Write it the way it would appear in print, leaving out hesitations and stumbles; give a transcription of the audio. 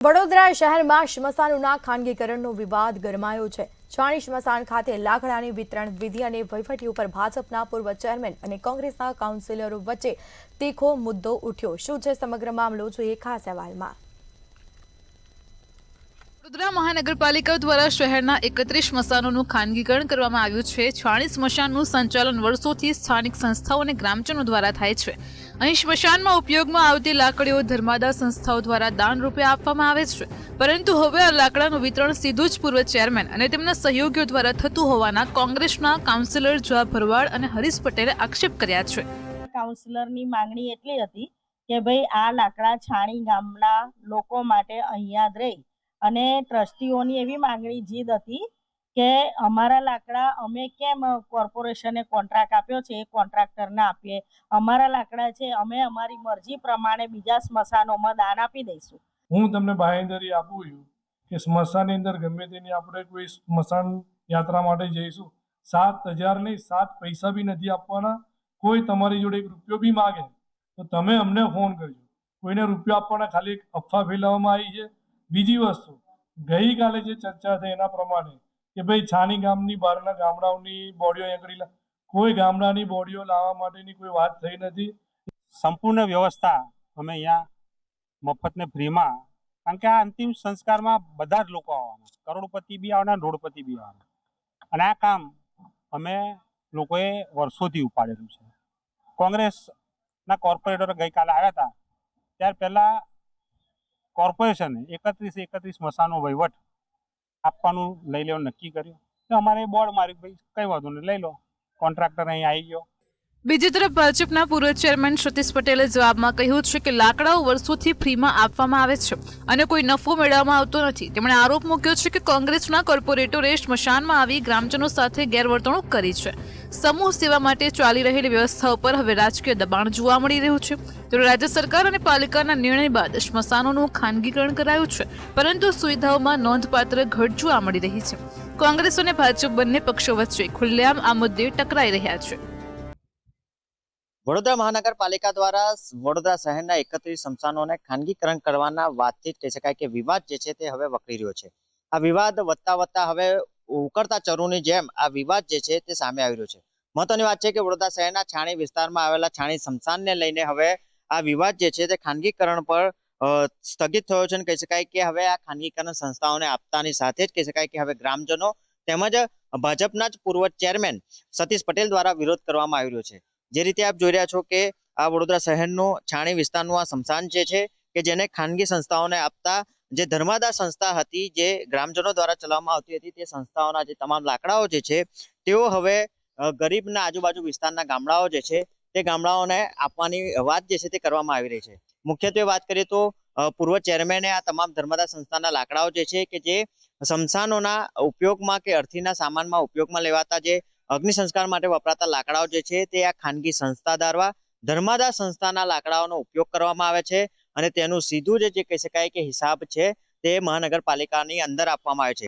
વડોદરા શહેરમાં સ્મશાનોના ખાનગીકરણનો વિવાદ ગરમાયો છે। છાણી સ્મશાન ખાતે લાકડાની વિતરણ વિધિ અને વહીવટી ઉપર ભાજપના પૂર્વ ચેરમેન અને કોંગ્રેસના કાઉન્સિલરો વચ્ચે તીખો મુદ્દો ઉઠ્યો। શું છે સમગ્ર મામલો, જોઈએ ખાસ અહેવાલમાં। વડોદરા મહાનગરપાલિકા દ્વારા શહેરના 31 સ્મશાનોનું ખાનગીકરણ કરવામાં આવ્યું છે। છાણી સ્મશાનનું સંચાલન વર્ષોથી સ્થાનિક સંસ્થાઓ અને ગ્રામજનો દ્વારા થાય છે। અહીં સ્મશાનમાં ઉપયોગમાં આવતી લાકડીઓ ધર્માદા સંસ્થાઓ દ્વારા દાન રૂપે આપવામાં આવે છે, પરંતુ હવે આ લાકડાનું વિતરણ સીધું જ પૂર્વ ચેરમેન અને તેમના સહયોગીઓ દ્વારા થતું હોવાના કોંગ્રેસના કાઉન્સિલર જવાબ ભરવાડ અને હરીશ પટેલે આક્ષેપ કર્યા છે। કાઉન્સિલરની માંગણી એટલી હતી કે ભાઈ આ લાકડા છાણી ગામના લોકો માટે અહીંયા જ રહે, અને ટ્રસ્ટીઓની એવી માંગણી જીદ હતી કે અમારા લાકડા અમે કેમ કોર્પોરેશને કોન્ટ્રાક્ટ આપ્યો છે એ કોન્ટ્રાક્ટરને આપીએ, અમારા લાકડા છે અમે અમારી મરજી પ્રમાણે બીજા સ્મશાનોમાં દાન આપી દઈશું। હું તમને બાંહેધરી આપું છું કે સ્મશાનની અંદર ગમે તેની આપણે કોઈ સ્મશાન યાત્રા માટે જઈશું, 7,000 નહીં 7 પૈસા બી નથી આપવાના। કોઈ તમારી જોડે 1 રૂપિયો બી માગે તો તમે અમને ફોન કરજો। કોઈને રૂપિયો આપવાના ખાલી એક અફવા ફેલાવવામાં આવી છે। બીજી વસ્તુ, ગઈકાલે જે ચર્ચા થઈ એના પ્રમાણે કે ભાઈ છાણી ગામની બહારના ગામડાઓની બોડીઓ અહીંયા કરી, કોઈ ગામડાની બોડીઓ લાવવા માટેની કોઈ વાત થઈ નથી। સંપૂર્ણ વ્યવસ્થા અમે અહીંયા મફત ને ફ્રીમાં, કારણ કે આ અંતિમ સંસ્કારમાં બધા જ લોકો આવવાના, કરોડપતિ બી આવવાના, રોડપતિ બી આવવાના, અને આ કામ અમે લોકોએ વર્ષોથી ઉપાડેલું છે। કોંગ્રેસના કોર્પોરેટરો ગઈકાલે આવ્યા હતા, ત્યાર પહેલા કોર્પોરેશને 31 સ્મશાનો વહીવટ આપવાનું લઈ લેવાનું નક્કી કર્યું, તો અમારે બોર્ડ માર્યું, ભાઈ કઈ વાંધો નહીં, લઈ લો, કોન્ટ્રાક્ટર અહીં આવી ગયો। બીજી તરફ ભાજપના પૂર્વ ચેરમેન સતીશ પટેલે જવાબમાં કહ્યું છે કે લાકડાઓ વર્ષોથી ફ્રીમાં આપવામાં આવે છે અને કોઈ નફો મેળવવામાં આવતો નથી। તેમણે આરોપ મૂક્યો છે કે કોંગ્રેસના કોર્પોરેટરે સ્મશાનમાં આવી ગ્રામજનો સાથે ગેરવર્તણૂક કરી છે। સમૂહ સેવા માટે ચાલી રહેલી વ્યવસ્થા ઉપર હવે રાજકીય દબાણ જોવા મળી રહ્યું છે। ત્યારે રાજ્ય સરકાર અને પાલિકાના નિર્ણય બાદ સ્મશાનોનું ખાનગીકરણ કરાયું છે, પરંતુ સુવિધાઓમાં નોંધપાત્ર ઘટ જોવા મળી રહી છે। કોંગ્રેસ અને ભાજપ બંને પક્ષો વચ્ચે ખુલ્લેઆમ આ મુદ્દે ટકરાઈ રહ્યા છે। વડોદરા મહાનગરપાલિકા દ્વારા વડોદરા શહેરના 31 સ્મશાનોને ખાનગીકરણ કરવાના વાતથી કહી શકાય કે વિવાદ જે છે તે હવે વકરી રહ્યો છે। આ વિવાદ વધતા હવે ઉકળતા ચરુની જેમ આ વિવાદ જે છે તે સામે આવી રહ્યો છે। મહત્વની વાત છે કે વડોદરા શહેરના છાણી વિસ્તારમાં આવેલા છાણી સ્મશાનને લઈને હવે આ વિવાદ જે છે તે ખાનગીકરણ પર સ્થગિત થયો છે, અને કહી શકાય કે હવે આ ખાનગીકરણ સંસ્થાઓને આપતાની સાથે જ કહી શકાય કે હવે ગ્રામજનો તેમજ ભાજપના જ પૂર્વ ચેરમેન સતીશ પટેલ દ્વારા વિરોધ કરવામાં આવી રહ્યો છે। જે રીતે આપ જોઈ રહ્યા છો કે આ વડોદરા શહેરનું છાણી વિસ્તારનું આ સ્મશાન જે છે કે જેને ખાનગી સંસ્થાઓને આપતા જે ધર્માદા સંસ્થા હતી, જે ગ્રામજનો દ્વારા ચલાવવામાં આવતી હતી, તે સંસ્થાઓના જે તમામ લાકડાઓ જે છે તેઓ હવે ગરીબના આજુબાજુ વિસ્તારના ગામડાઓ જે છે તે ગામડાઓને આપવાની વાત જે છે તે કરવામાં આવી રહી છે। મુખ્યત્વે વાત કરીએ તો પૂર્વ ચેરમેને આ તમામ ધર્માદા સંસ્થાના લાકડાઓ જે છે કે જે સ્મશાનોના ઉપયોગમાં કે અર્થીના સામાનમાં ઉપયોગમાં લેવાતા જે અગ્નિ સંસ્કાર માટે વપરાતા લાકડાઓ જે છે તે આ ખાનગી સંસ્થા દ્વારા ધર્માદા સંસ્થાના લાકડાઓનો ઉપયોગ કરવામાં આવે છે, અને તેનું સીધું જે કહી શકાય કે હિસાબ છે તે મહાનગરપાલિકાની અંદર આપવામાં આવે છે।